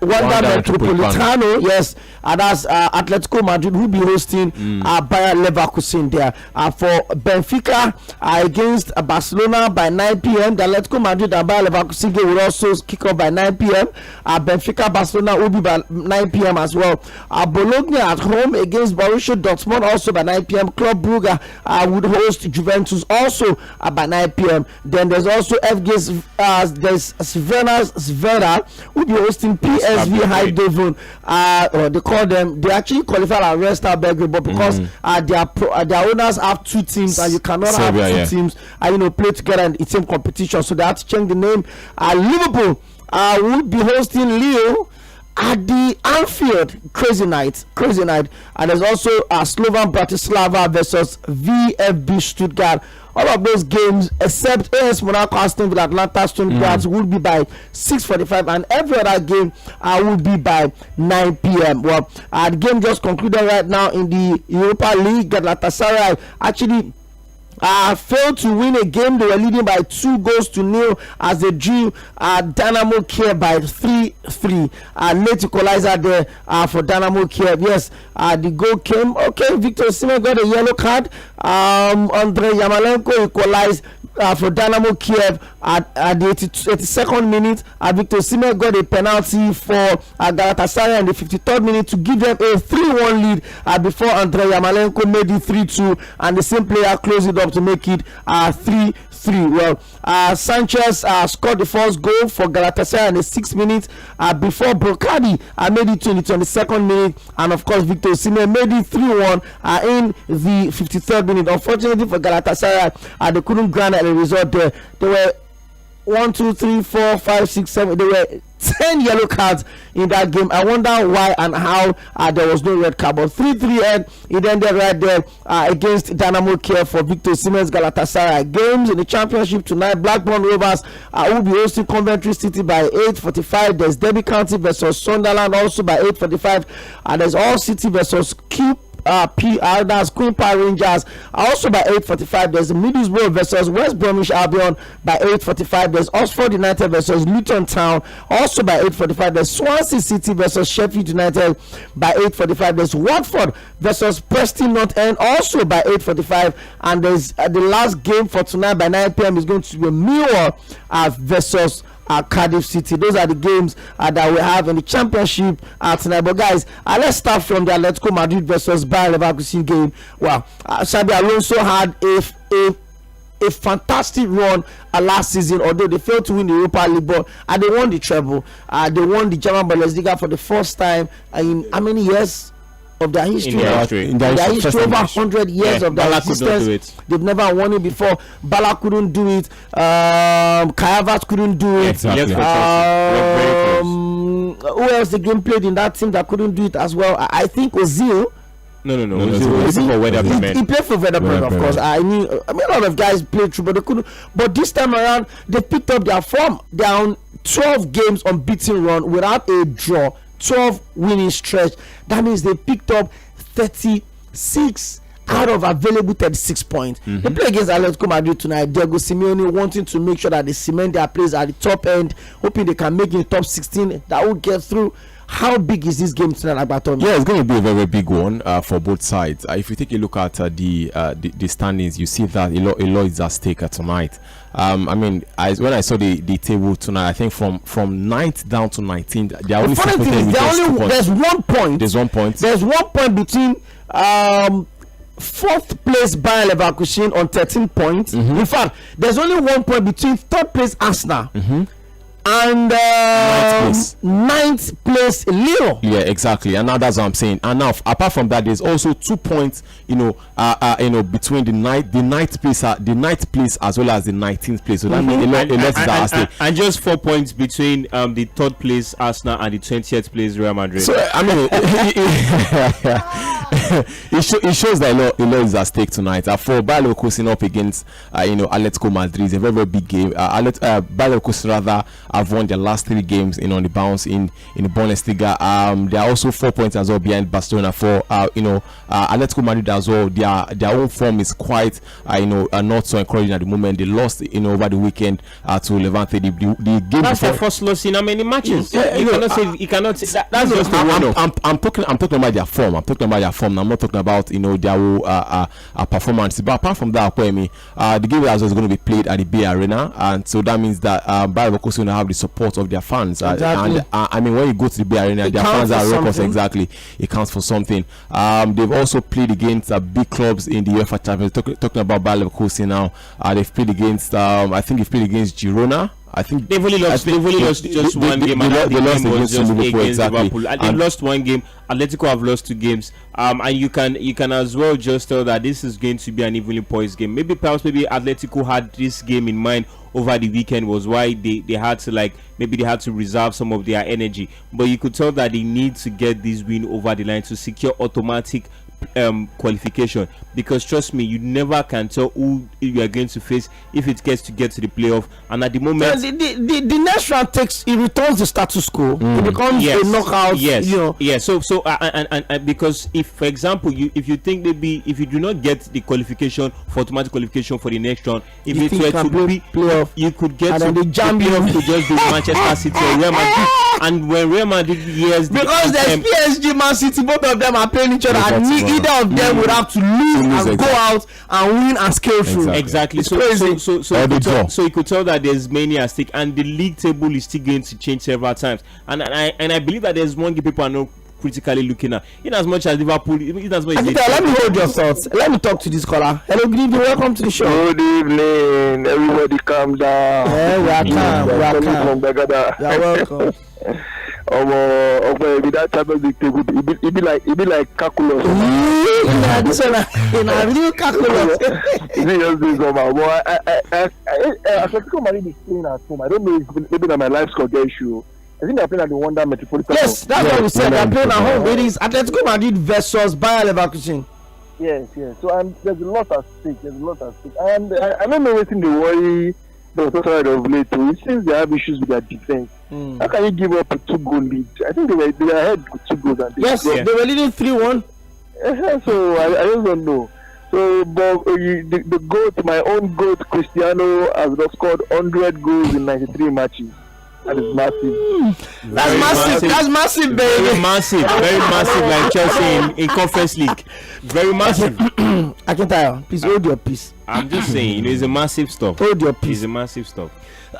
Metropolitano. Yes, and that's Atletico Madrid will be hosting Bayer Leverkusen there. For Benfica against Barcelona by 9 p.m. The Atletico Madrid and Bayer Leverkusen game will also kick off by 9 p.m. Benfica Barcelona will be by 9 p.m. as well. Bologna at home against Borussia Dortmund also by 9 p.m. Club Brugge would host Juventus also by 9 p.m. Then there's also FG there's Svena will be hosting PSV Eindhoven. They call them, they actually qualify as Red Star Belgrade, but because their owners have two teams and you cannot have two teams play together in the same competition, so they have to change the name. Liverpool will be hosting Lille at the Anfield. Crazy night. And there's also Slovan Bratislava versus VfB Stuttgart. All of those games except AS Monaco, Aston Villa, Atlanta, Stone Guards will be by 6:45, and every other game will be by 9 p.m. Well, the game just concluded right now in the Europa League. Galatasaray actually failed to win a game. They were leading by 2-0 as they drew Dynamo Kiev by 3-3. Late equalizer there for Dynamo Kiev. Yes, the goal came. Okay, Victor Osimhen got a yellow card. Andrei Yarmolenko equalized for Dynamo Kiev at the 82nd minute. Victor Osimhen got a penalty for Galatasaray in the 53rd minute to give them a 3-1 lead before Andrei Yarmolenko made it 3-2, and the same player closed it up to make it 3-3. Well, Sanchez scored the first goal for Galatasaray in the 6th minute before Brocadi made it in the 22nd minute, and of course Victor Osimhen made it 3-1 in the 53rd minute. Unfortunately for Galatasaray, they couldn't grant a result there. They were 1, 2, 3, 4, 5, 6, 7. There were 10 yellow cards in that game. I wonder why and how there was no red card. But 3-3 end, it ended right there against Dynamo Kiev for Victor Osimhen's Galatasaray. Games in the championship tonight: Blackburn Rovers will be hosting Coventry City by 8:45. There's Derby County versus Sunderland also by 8:45. There's All City versus that's Queen Park Rangers also by 8:45. There's Middlesbrough versus West Bromwich Albion by 8:45. There's Oxford United versus Luton Town also by 8:45. There's Swansea City versus Sheffield United by 8:45. There's Watford versus Preston North End also by 8:45. And there's the last game for tonight by 9 p.m. is going to be Millwall versus Cardiff City. Those are the games that we have in the championship tonight. But guys, let's start from the Atletico Madrid versus Bayer Leverkusen game. Well, Xabi Alonso had a fantastic run last season, although they failed to win the Europa League, but they won the treble. They won the German Bundesliga for the first time in how many years of their history? In their history, over 100 years of their existence. They've never won it before. Bala couldn't do it. Kayavas couldn't do it. Exactly. Who else the game played in that team that couldn't do it as well? I think Ozil. No. He played for Werder Bremen, of course. I mean, a lot of guys played through, but they couldn't. But this time around, they picked up their form. Down 12 games unbeaten run without a draw. 12 winning stretch. That means they picked up 36 out of available 36 points. They play against Atletico Madrid tonight. Diego Simeone wanting to make sure that they cement their place at the top end, hoping they can make it top 16. That will get through. How big is this game tonight, Abaton? Yeah, it's going to be a very big one for both sides. If you take a look at the standings, you see that a lot is at stake tonight. I mean, when I saw the table tonight, I think from 9th down to 19th, they are only there's 1 point. There's 1 point. There's 1 point between fourth place Bayer Leverkusen on 13 points. In fact, there's only 1 point between third place Arsenal and ninth place Lyon. Yeah, exactly. And now that's what I'm saying. And now, apart from that, there's also 2 points, between the ninth place as well as the 19th place. So that means a lot is at stake. And just 4 points between the third place Arsenal and the 20th place Real Madrid. So I mean, it shows that a lot is at stake tonight. For Bayer Leverkusen up against Atletico Madrid, it's a very, very big game. Bayer Leverkusen rather have won their last 3 games on the bounce in the Bundesliga. They are also 4 points as well behind Barcelona. For Atletico Madrid as well, their own form is quite not so encouraging at the moment. They lost over the weekend to Levante. The game that's before, their first loss in how many matches? You cannot say that's just a I'm talking about their form. I'm talking about their form. I'm not talking about their whole performance. But apart from that, the game as well is going to be played at the Bay Arena, and so that means that Bayer Leverkusen have the support of their fans. Exactly. And I mean, when you go to the Bay Arena, their fans are records. Exactly, it counts for something. They've also played against big clubs in the UEFA Champions. Talking about Bayer Leverkusen now, they've played against I think they've played against Girona. I think they've only lost just one game. They lost against Liverpool, exactly. Liverpool. And they've lost one game. Atletico have lost 2 games. And you can as well just tell that this is going to be an evenly poised game. Maybe Atletico had this game in mind over the weekend, was why they had to maybe they had to reserve some of their energy. But you could tell that they need to get this win over the line to secure automatic qualification, because trust me, you never can tell who you are going to face if it gets to the playoff. And at the moment, the next round returns the status quo. It becomes a knockout. So because if, for example, if you think maybe if you do not get the qualification for automatic qualification for the next round, if it were to be playoff, you could get to the playoff to just be Manchester City or Real Madrid. And when Real Madrid hears because there's PSG, Man City, both of them are playing each other, and either of them would have to lose and go out and win and scale through. Exactly. So you could tell that there's many at stake, and the league table is still going to change several times. And I believe that there's one game people are not critically looking at, in as much as Liverpool, in as much as let me hold your thoughts. Let me talk to this caller. Hello, good evening, welcome to the show. Good evening, everybody calm down. Yeah, we are calm. You're welcome. That Champions League table, it be like calculus. This one, real calculus. Atletico Madrid is playing at home. I don't know if maybe my life score issue. I think they're playing at the Wanda Metropolitan. Yes, that's what we said. They're playing at home. It is Atletico Madrid versus Bayer Leverkusen. Yes. So there's a lot at stake. And I don't know what's in the worry. The side of late, it seems they have issues with their defense. How can you give up a 2-goal lead? I think they were ahead with 2 goals. And they were leading 3-1. So I just don't know. So, but the goat, my own goat, Cristiano, has scored 100 goals in 93 matches. That is massive. That's massive, baby. Very massive, like Chelsea in Conference League. Very massive. I can tell you. Please hold your peace. I'm just saying, it's a massive stuff. Hold your peace. It's a massive stuff.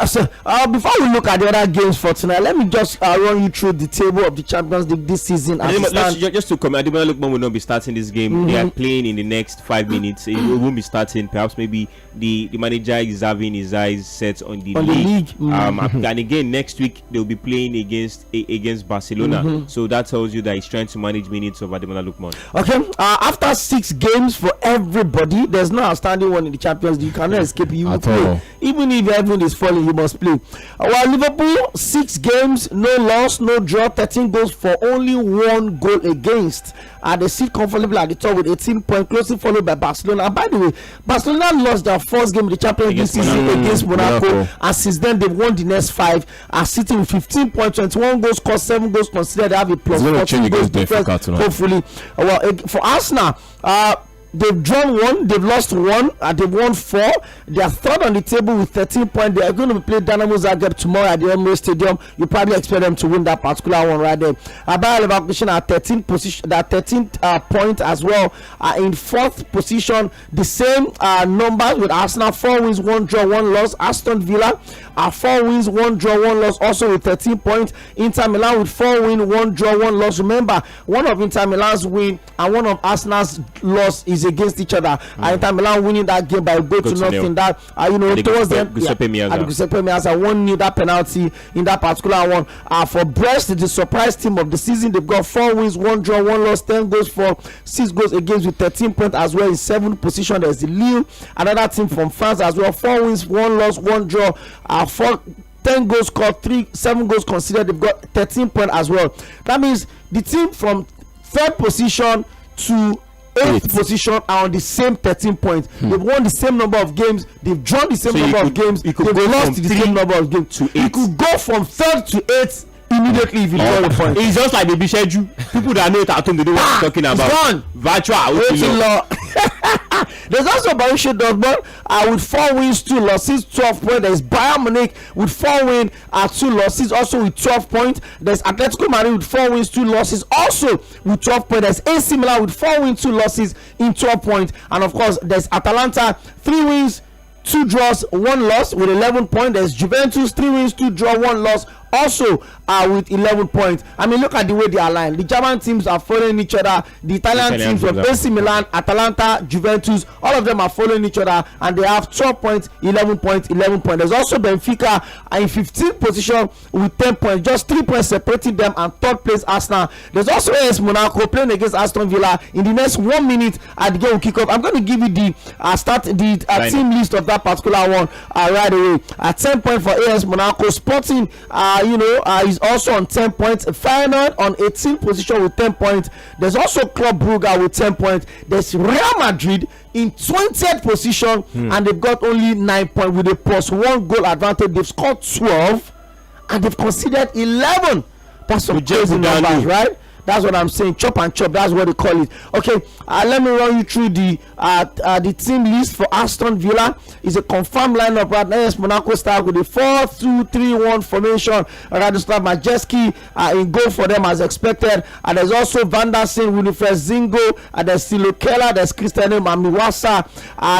So, before we look at the other games for tonight, let me just run you through the table of the Champions League this season. Just to comment, Ademola Lookman will not be starting this game. They are playing in the next 5 minutes. It won't be starting. Perhaps maybe the manager is having his eyes set on the league. And again, next week they'll be playing against Barcelona. So that tells you that he's trying to manage minutes of Ademola Lookman. Okay. After 6 games for everybody, there's no outstanding one in the Champions League. You cannot escape. You will play. Even if everyone is falling, you must play. While Liverpool, 6 games, no loss, no draw, 13 goals for only 1 goal against. They sit comfortably at the top with 18 points, closely followed by Barcelona. And by the way, Barcelona lost their first game in the Champions League season against Monaco, and since then they've won the next 5, are sitting with 15 points, 21 goals scored, 7 goals considered. They have a plus 14 goals difference, hopefully. For Arsenal, they've drawn 1, they've lost 1, they've won 4. They are third on the table with 13 points. They are going to play Dynamo Zagreb tomorrow at the Emirates Stadium. You probably expect them to win that particular one right there. Bayer Leverkusen are 13 position, they are 13 points as well. In 4th position, the same numbers with Arsenal, 4 wins, 1 draw, 1 loss. Aston Villa 4 wins, 1 draw, 1 loss, also with 13 points. Inter Milan with 4 wins, 1 draw, 1 loss. Remember, one of Inter Milan's win and one of Arsenal's loss is against each other. Inter Milan winning that game by a goal to nothing. That towards them, Giuseppe Meazza 1-0 that penalty in that particular one. For Brest, the surprise team of the season, they've got 4 wins, 1 draw, 1 loss, 10 goals for 6 goals against with 13 points as well in 7th position. There's the Lille, another team from France as well. 4 wins, 1 loss, 1 draw, 10 goals scored, 7 goals considered. They've got 13 points as well. That means the team from 3rd position to 8th position are on the same 13 points. They've won the same number of games. They've drawn the same number of games. They've lost the same number of games. You could go from 3rd to 8th immediately if you draw the point. It's just like the Bisheju. People that know it at home, they know what I'm talking about. It's gone. Virtual. There's also Borussia Dortmund with 4 wins, 2 losses, 12 points. There's Bayern Munich with 4 wins, 2 losses, also with 12 points. There's Atletico Madrid with 4 wins, 2 losses, also with 12 points. There's AC Milan with 4 wins, 2 losses in 12 points. And of course, there's Atalanta, 3 wins, 2 draws, 1 loss with 11 points. There's Juventus, 3 wins, 2 draw, 1 loss, also with 11 points. I mean, look at the way they are aligned. The German teams are following each other. The Italian teams from AC Milan, Atalanta, Juventus, all of them are following each other, and they have 12 points, 11 points, 11 points. There's also Benfica in 15th position with 10 points, just 3 points separating them, and 3rd place Arsenal. There's also AS Monaco playing against Aston Villa. In the next 1 minute at the game will kick off. I'm going to give you the team list of that particular one right away. 10 points for AS Monaco. Sporting is also on 10 points. Feyenoord on 18th position with 10 points. There's also Club Brugge with 10 points. There's Real Madrid in 20th position, and they've got only 9 points with a +1 goal advantage. They've scored 12 and they've conceded 11. That's some crazy numbers, right? That's what I'm saying. Chop and chop. That's what they call it. Okay, let me run you through the team list for Aston Villa. It's a confirmed lineup right now. Yes, Monaco start with a 4-2-3-1 formation. Radoslav Majeski in goal for them as expected. And there's also Van der Sar, Winifred Zingo, there's Silo Keller, there's Cristiano Mamiwasa.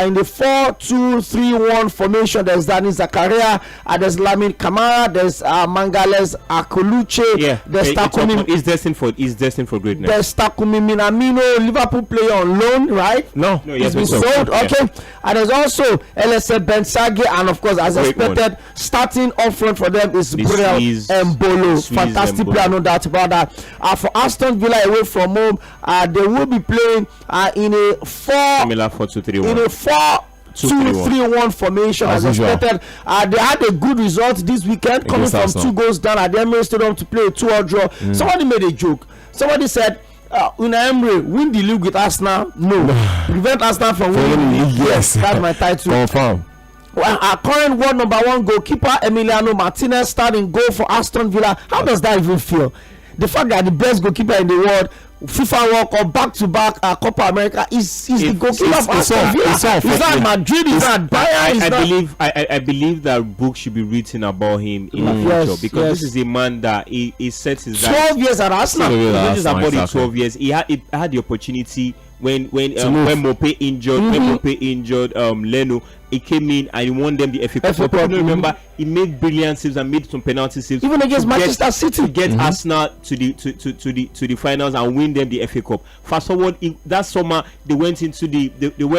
In the 4-2-3-1 formation, there's Dani Zakaria, there's Lamin Kamara, there's Mangales Akoluche, there's Takumi. Is destined for greatness. There's Takumi Minamino, Liverpool player on loan, right? No, he's been sold. Okay, and there's also LSA Bensage, and of course, as expected, starting up front for them is Brel Mbolo. Fantastic player, no doubt about that. For Aston Villa away from home, they will be playing in a 4-2-3-1 formation as expected. They had a good result this weekend, coming from 2 goals down at the Emirates Stadium to play a 2-2 draw. Somebody made a joke. Somebody said, Unai Emery win the league with Arsenal? No. Prevent Arsenal from winning the league? Yes. That's my title. Confirm. Well, our current world number 1 goalkeeper Emiliano Martinez starting goal for Aston Villa. How does that even feel? The fact that the best goalkeeper in the world, FIFA World Cup back-to-back Copa America, is the goalkeeper of Aston Villa. It's not Madrid, it's not Bayern. I believe that book should be written about him in the future, because this is a man that he sets his 12 years at Arsenal. This is about 12 years. He had the opportunity when Mopé injured Leno. He came in and he won them the FA Cup. Remember, he made brilliant saves and made some penalty saves, even against Manchester City, to get Arsenal to the finals and win them the FA Cup. Fast forward, that summer they went into the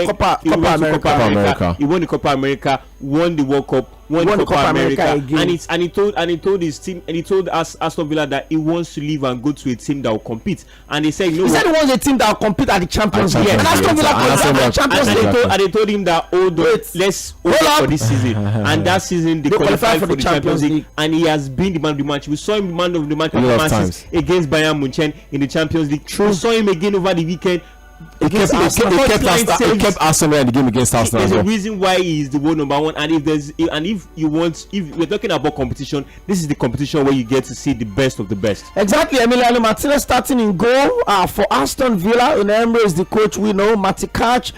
Copa America. He won the Copa America, won the World Cup, won the Copa America again. And he told his team, and he told us Aston Villa that he wants to leave and go to a team that will compete. And they said, no, he said he wants a team that will compete at the Champions League. And Aston Villa Champions League. And they told him that let's hold up for this season. And that season they qualified for the Champions League, and he has been the man of the match. We saw him the man of the match performances against Bayern Munich in the Champions League. We saw him again over the weekend. He kept Arsenal in the game against Arsenal. There's a reason why he is the world number 1. And if we're talking about competition, this is the competition where you get to see the best of the best. Exactly. Emiliano Martinez starting in goal for Aston Villa. Unai Emery is the coach. We know Matikach.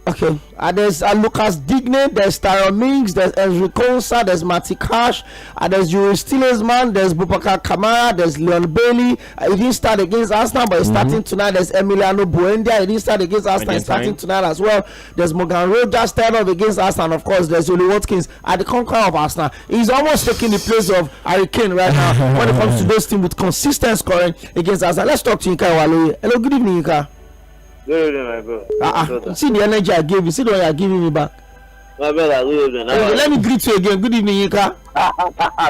Okay, there's Lucas Digne, there's Tyrone Mings, there's Ezri Konsa, there's Matty Cash, there's Jᴏɪᴜ Oᴘᴇɪ, there's Boubacar Kamara, there's Leon Bailey. He didn't start against Arsenal, but he's starting tonight. There's Emiliano Buendia, he didn't start against Arsenal, he's starting tonight as well. There's Morgan Rogers, started off against Arsenal, and of course, there's Oli Watkins at the conqueror of Arsenal. He's almost taking the place of Harry Kane right now when it comes to those teams with consistent scoring against Arsenal. Let's talk to Yinka Owaloye. Hello, good evening, Yinka. Good evening, my bro. See the energy I gave you. See the one you're giving me back. My brother, good evening. Okay, let me greet you again. Good evening, Yinka.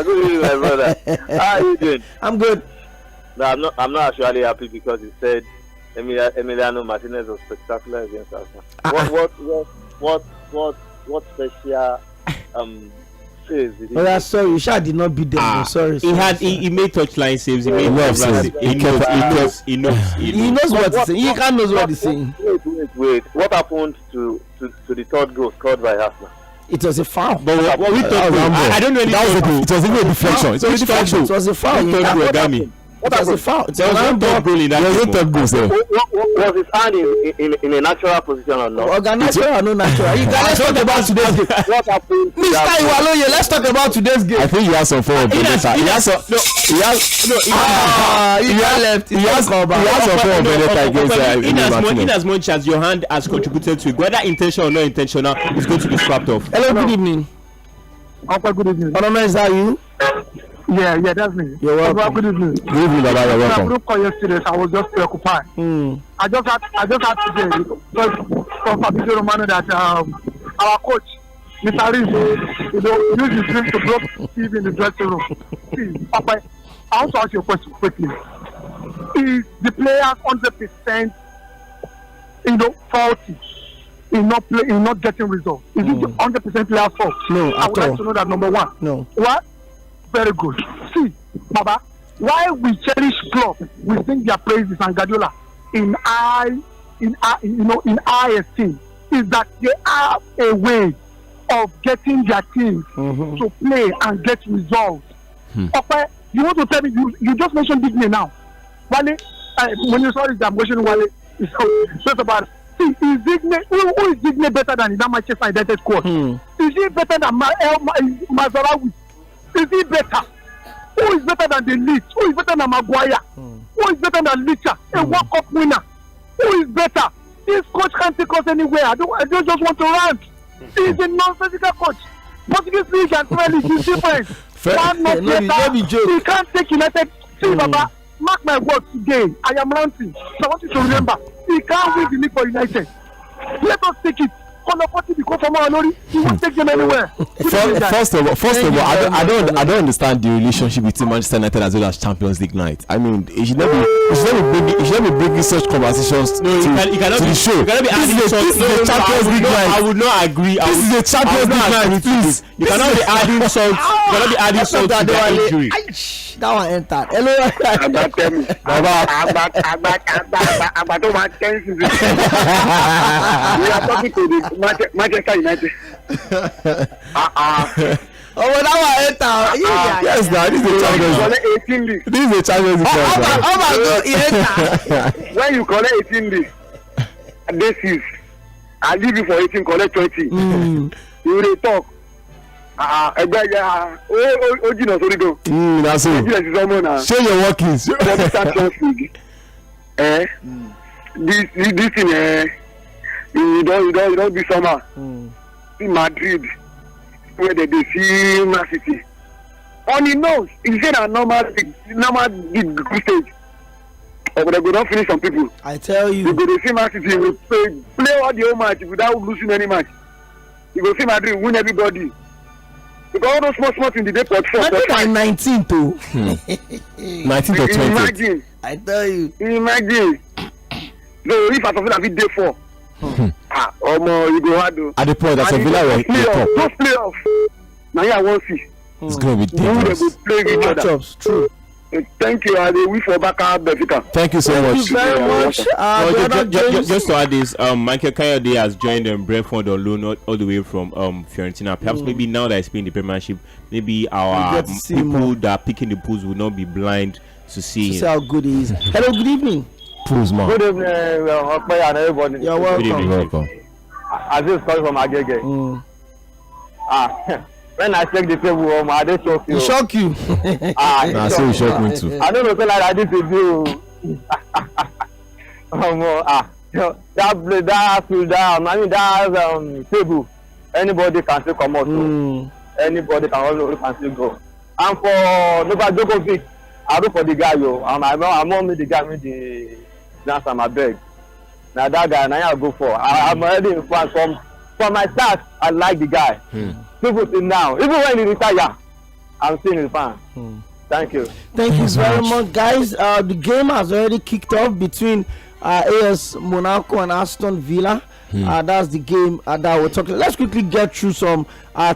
Good evening, my brother. How are you doing? I'm good. No, I'm not actually happy because he said Emiliano Martinez was spectacular against Arsenal. What special saves did he Oh, yeah, sorry, Isha did not beat them. I'm sorry. He made touchline saves. He made saves. He knows what he's saying. He can't knows what he's saying. Wait. What happened to the third goal scored by Arsenal? It was a foul. But what we thought, I don't know anything. It was even a deflection. It was a deflection. It was a foul. It was a foul. There was one third goal in that game. Was his hand in a natural position or not? Natural or no natural? You guys, let's talk about today's game. What happened? Mr. Iwaloye, let's talk about today's game. I think he has some form of vendetta. He has some form of vendetta against in as much as your hand has contributed to it, whether intentional or not intentional, it's going to be scrapped off. Hello, good evening. Uncle, good evening. Honorable, is that you? Yeah, that's me. You're welcome. Good evening. Good evening, Baba. You're welcome. I couldn't call yesterday, so I was just preoccupied. I just had to say from Fabrizio Romano that our coach, Mr. Riz, used his dream to block Steve in the dressing room. See, Papa, I want to ask you a question quickly. Is the players 100% faulty in not getting results? Is it 100% players' fault? No, I would like to know that, number one. No. What? Very good. See, Baba, why we cherish club, we sing their praises and Guardiola in high esteem, is that they have a way of getting their teams to play and get results. Okay, you want to tell me you just mentioned big name now. Wale, when you saw this, I'm mentioning Wale. So about see, who is Digne better than that Manchester United squad? Is he better than Mazarawi? Is he better? Who is better than the Leeds? Who is better than Maguire? Who is better than Licha, a World Cup winner? Who is better? This coach can't take us anywhere. I don't just want to rant. He's a non-physical coach. Portuguese league and Premier League is different. One not better. He can't take United. See, Baba, mark my words today. I am ranting. So I want you to remember, he can't win the league for United. Let us take it. He won't take them anywhere. First of all, I don't understand the relationship between Manchester United as well as Champions League night. I mean, it should not be bringing such conversations to the show. This is a Champions League night. I would not agree. This is a Champions League night, please. You cannot be adding salt. You cannot be adding salt to the injury. That one entered. Hello. We are talking to the Manchester United. Oh, well, that one entered. Yes, now this is a Champions League. Oh my God, he entered. When you collect 18 league, this is I leave you for 18, collect 20. You will talk. That's it. Show your workings. This thing, you don't be summer. In Madrid, where they see Man City. On the nose, it's a normal big stage. But they go not finish some people. I tell you. You go to see Man City, you play all the whole match without losing any match. You go see Madrid win everybody. Because all those small in the day pot 4. Madrid 19 too. 19 or 20. Imagine. I tell you. Imagine. So if I something like day 4. You go hard though. At the point that Villa were top. Those playoffs. Now I won't see. It's gonna be dangerous. They will play with each other. True. Thank you. I will wait for backup Benfica. Thank you so much. Thank you very much. Just to add this, Michael Kayode has joined Brentford on loan all the way from Fiorentina. Perhaps maybe now that he's playing the Premiership, maybe our people that are picking the pools will not be blind to see how good he is. Hello, good evening. Pools, man. Good evening, and everybody. You're welcome. Welcome. Aziz calling from Agege. When I check the table, I dey shock you. Shock you. Nah, so you shock me too. I don't know, say like I did to you. That table, anybody can still come out. Anybody can still go. And for Novak Djokovic, I do for the guy, yo. I'm only the guy with the dance on my bag. Now that guy, now I go for. I'm already in France. From my start, I like the guy. People till now, even when he retire, I'm still in fan. Thank you. Thank you very much, guys. The game has already kicked off between AS Monaco and Aston Villa. That's the game that we're talking. Let's quickly get through some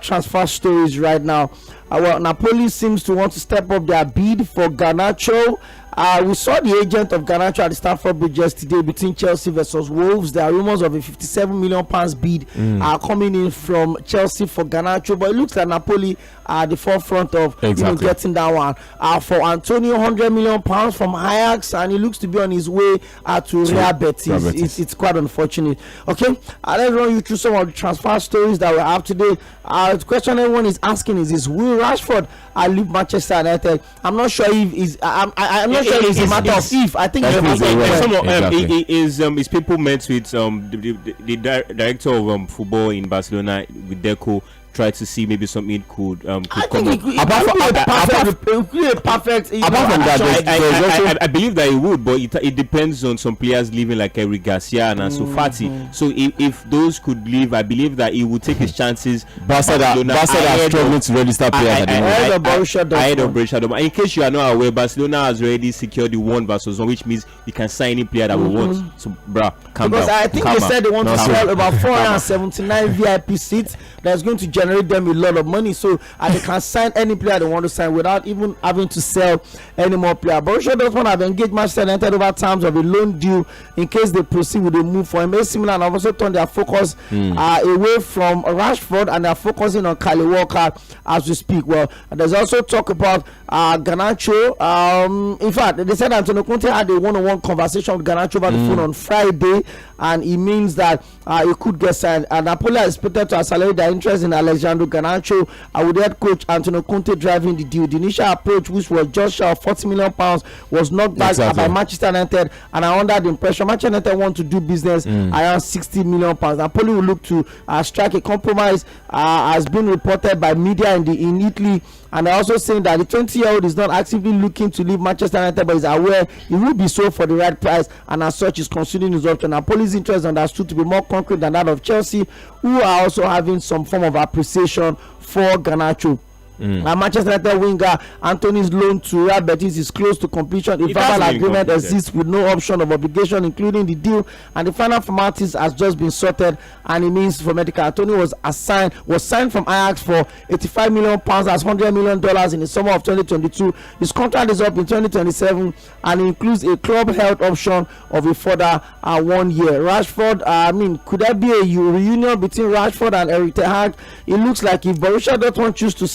transfer stories right now. Well, Napoli seems to want to step up their bid for Garnacho. We saw the agent of Garnacho at the Stamford Bridge yesterday between Chelsea versus Wolves. There are rumors of a £57 million bid coming in from Chelsea for Garnacho, but it looks like Napoli are at the forefront of getting that one. For Antonio, £100 million from Ajax, and he looks to be on his way to Real Betis. It's quite unfortunate. Okay, let's run you through some of the transfer stories that we have today. The question everyone is asking is will Rashford leave Manchester United? I'm not sure if is I'm not sure it's a matter of if. I think is people met with the director of football in Barcelona with Deco, try to see maybe something could come up. Apart from that, I believe that it would, but it depends on some players leaving like Eric Garcia and Ansu Fati. So if those could leave, I believe that he would take his chances. Barcelona are struggling to register players at the moment. Ahead of Borussia Dortmund. In case you are not aware, Barcelona has already secured the 1-1, which means you can sign any player that we want. So, bruh, calm down. Because I think they said they want to sell about 479 VIP seats. That's going to generate them a lot of money, so they can sign any player they want to sign without even having to sell any more player. Borussia Dortmund have engaged Manchester United over terms of a loan deal in case they proceed with a move for him. AC Milan have also turned their focus away from Rashford, and they're focusing on Kyle Walker as we speak. Well, there's also talk about Garnacho. In fact, they said Antonio Conte had a one-on-one conversation with Garnacho over the phone on Friday, and it means that he could get signed. And Napoli is expected to accelerate their interest in Alexandre Garnacho, with head coach Antonio Conte driving the deal. The initial approach, which was just short of £40 million, was knocked back by Manchester United, and are under the impression Manchester United want to do business around £60 million. Napoli will look to strike a compromise, has been reported by media in Italy, and they're also saying that the 20-year-old is not actively looking to leave Manchester United, but is aware he will be sold for the right price, and as such is considering his option. Napoli's interest is understood to be more concrete than that of Chelsea, who are also having some form of appreciation for Garnacho. Manchester United winger Anthony's loan to Real Betis is close to completion. A verbal agreement exists with no option of obligation, including the deal, and the final formalities has just been sorted, and it means for medical. Anthony was signed from Ajax for £85 million, that's $100 million in the summer of 2022. His contract is up in 2027, and includes a club health option of a further 1 year. Rashford, could there be a reunion between Rashford and Erik ten Hag? It looks like if Borussia Dortmund choose to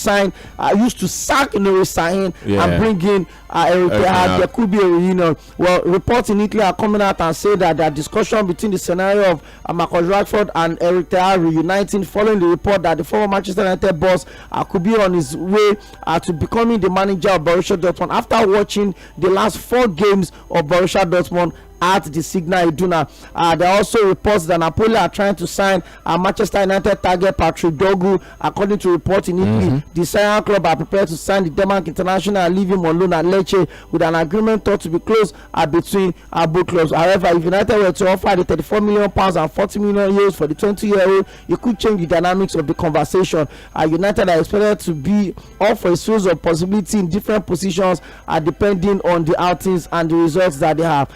used to sack Nuri Sahin and bring in Erik ten Hag, there could be a reunion. Well, reports in Italy are coming out and say that the discussion between the scenario of Marcus Rashford and Erik ten Hag reuniting following the report that the former Manchester United boss could be on his way to becoming the manager of Borussia Dortmund after watching the last 4 games of Borussia Dortmund at the Signal Iduna. There are also reports that Napoli are trying to sign Manchester United target Patrick Dogu. According to reports in Italy, the Syrian club are prepared to sign the Denmark international and leave him on loan at Lecce, with an agreement thought to be close between both clubs. However, if United were to offer the £34 million and €40 million for the 20-year-old, it could change the dynamics of the conversation. United are expected to be up for a series of possibilities in different positions, depending on the outings and the results that they have.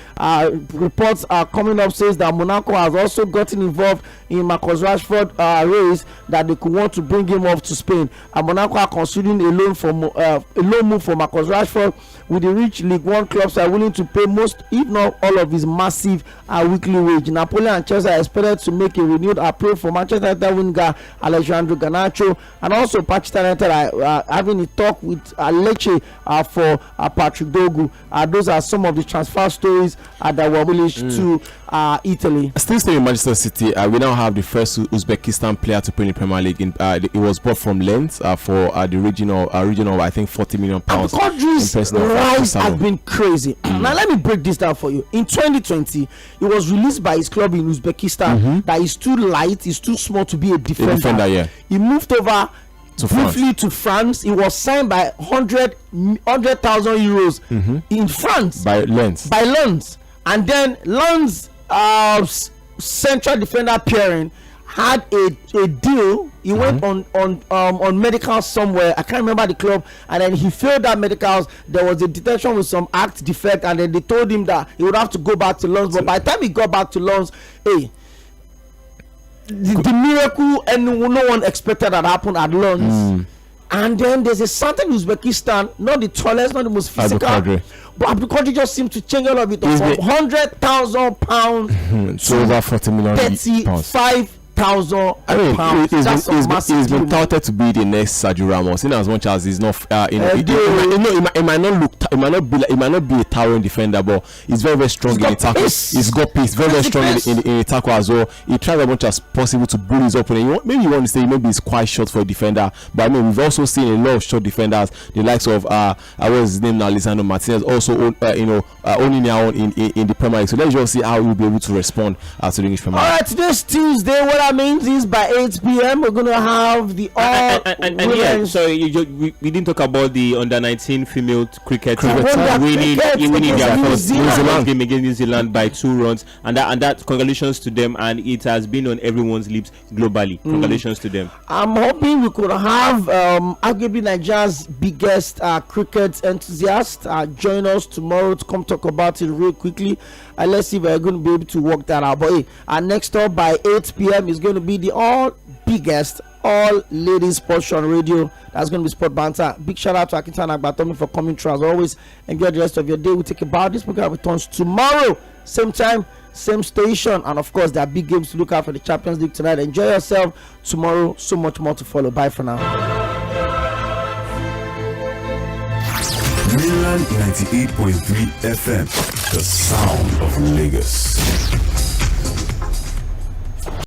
Reports are coming up says that Monaco has also gotten involved in Marcus Rashford race, that they could want to bring him off to Spain. Monaco are considering a loan move for Marcus Rashford, with the rich League One clubs are willing to pay most, if not all, of his massive weekly wage. Napoli and Chelsea are expected to make a renewed appeal for Manchester United winger Alexandre Garnacho, and also Manchester United are having a talk with Lecce for Patrick Dogu. Those are some of the transfer stories that that were abolished to Italy. Still staying in Manchester City, we now have the first Uzbekistan player to play in the Premier League. It was bought from Lens for the regional I think £40 million. And the country's rise has been crazy. Now let me break this down for you. In 2020, it was released by his club in Uzbekistan that he's too light, he's too small to be a defender. Yeah. He moved over briefly to France. He was signed by 100,000 euros in France by Lens. And then Lens central defender pairing had a deal. He went on medical somewhere. I can't remember the club. And then he failed that medicals. There was a detection with some act defect, and then they told him that he would have to go back to Lens. But by the time he got back to Lens, the miracle and no one expected that happened at Lens. And then there's a certain Uzbekistan, not the tallest, not the most physical, but Abdul Qadir just seemed to change all of it from £100,000 to over £40 million. 35,000 pounds. He's been touted to be the next Sergio Ramos, in as much as he's not. It might not be a towering defender, but he's very, very strong in the tackle. He's got pace, very, very strong in the tackle as well. He tried as much as possible to bully his opponent. Maybe you want to say maybe he's quite short for a defender, but I mean we've also seen a lot of short defenders, the likes of what was his name now, Lisandro Martinez, also owning their own in the Premier League. So let's just see how he'll be able to respond to the English Premier League. All right, today's Tuesday. What that means is by 8 p.m. we're gonna have the we didn't talk about the under-19 female cricket winning their first game against New Zealand by 2 runs, and that congratulations to them, and it has been on everyone's lips globally. Congratulations to them. I'm hoping we could have arguably Nigeria's biggest cricket enthusiast join us tomorrow to come talk about it real quickly. Let's see if we're going to be able to work that out. But next up by 8 p.m. is going to be the biggest all ladies sports show on radio. That's going to be Sport Banter. Big shout out to Akintan Agbatomi for coming through as always. Enjoy the rest of your day. We'll take about this program returns tomorrow, same time, same station, and of course there are big games to look out for the Champions League tonight. Enjoy yourself. Tomorrow, so much more to follow. Bye for now. Mainland 98.3 FM, the sound of Lagos.